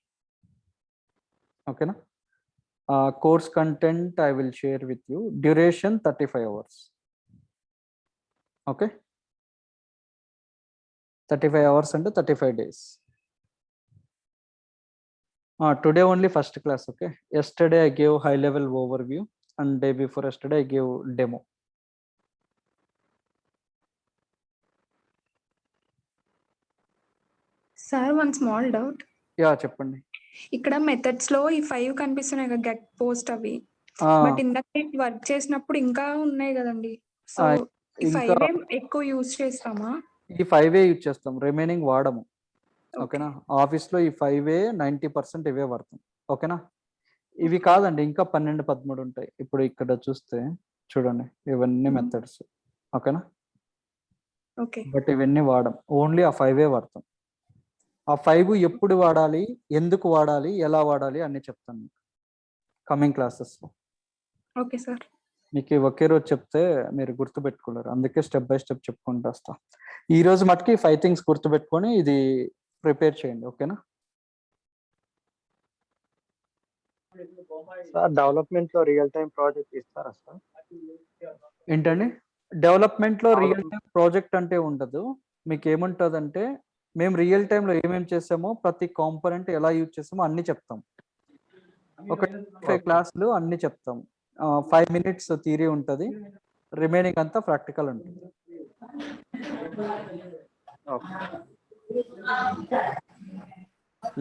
S1: ఓకేనా? Course content I will share with you. Duration 35 hours. Okay, 35 hours అంటే 35 days. Today only first class. Okay, yesterday I gave high level overview and day before yesterday I gave demo.
S2: Sir one small doubt.
S1: Yeah చెప్పండి.
S2: ఇక్కడ methods లో ఈ 5 కనిపిస్తున్నాయి కదా, get post అవి. But ఇందాక work చేసినప్పుడు ఇంకా ఉన్నాయి కదండి. సో ఈ 5 ఎక్కువ యూజ్ చేస్తామా? ఈ
S1: 5 యూజ్ చేస్తాం, రిమైనింగ్ వాడము. ఓకేనా? ఆఫీస్ లో ఈ 5 90% ఇవే వాడతాం. ఓకేనా? ఇవి కాదండి, ఇంకా 12, 13 ఉంటాయి. ఇప్పుడు ఇక్కడ చూస్తే చూడండి, ఇవన్నీ మెథడ్స్. ఓకేనా?
S2: ఓకే,
S1: బట్ ఇవన్నీ వాడం, ఓన్లీ ఆ 5 వాడతాం. ఆ 5 ఎప్పుడు వాడాలి, ఎందుకు వాడాలి, ఎలా వాడాలి అన్ని చెప్తాను మీకు కమింగ్ క్లాసెస్లో.
S2: Okay sir.
S1: మీకు ఒకే రోజు చెప్తే మీరు గుర్తుపెట్టుకోలేరు, అందుకే స్టెప్ బై స్టెప్ చెప్పుకుంటూ వస్తాం. ఈ రోజు మటుకి 5 థింగ్స్ గుర్తుపెట్టుకొని ఇది ప్రిపేర్ చేయండి. ఓకేనా?
S3: సార్ డెవలప్మెంట్ లో రియల్ టైం ప్రాజెక్ట్ ఇస్తారా సార్?
S1: ఏంటండి? డెవలప్మెంట్ లో రియల్ టైం ప్రాజెక్ట్ అంటే ఉండదు. మీకు ఏముంటుందంటే, మేము రియల్ టైంలో ఏమేమి చేసామో, ప్రతి కాంపోనెంట్ ఎలా యూజ్ చేసామో అన్ని చెప్తాం. ఒక 5 క్లాసులు అన్ని చెప్తాం. 5 minutes థియరీ ఉంటుంది, రిమైనింగ్ అంతా ప్రాక్టికల్ ఉంటుంది.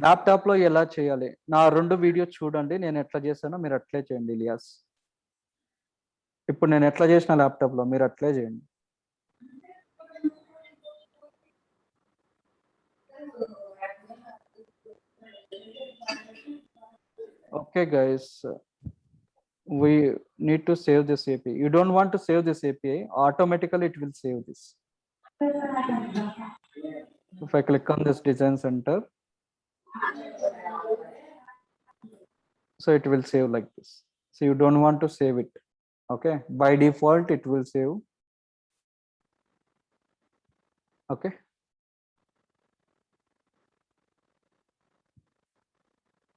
S1: ల్యాప్టాప్ లో ఎలా చేయాలి, నా 2 వీడియోస్ చూడండి, నేను ఎట్లా చేశానో మీరు అట్లే చేయండి. ఇలియాస్, ఇప్పుడు నేను ఎట్లా చేసిన ల్యాప్టాప్ లో మీరు అట్లే చేయండి. Okay guys, we need to save this API. You don't want to save this API, automatically it will save this. If I click on this design center, so it will save like this. So you don't want to save it. Okay, by default it will save. Okay,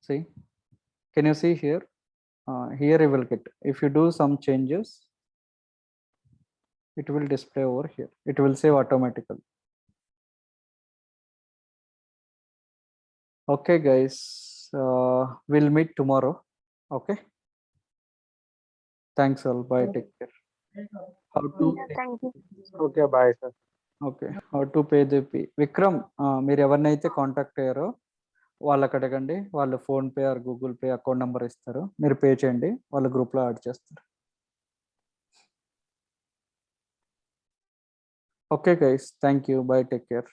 S1: see, can you see here? Here you will get, if you do some changes, it will display over here. It will save automatically. Okay guys, we'll meet tomorrow. Okay, thanks all, bye, take care. How to
S3: thank you. Okay, bye sir.
S1: Okay, how to pay the fee. Vikram, మీరు ఎవరినైతే contact అయ్యారో వాళ్ళకి అడగండి, వాళ్ళు PhonePe are Google pay account number ఇస్తారు, మీరు pay చేయండి, వాళ్ళ గ్రూప్లో యాడ్ చేస్తారు. Okay guys, thank you, by, take care.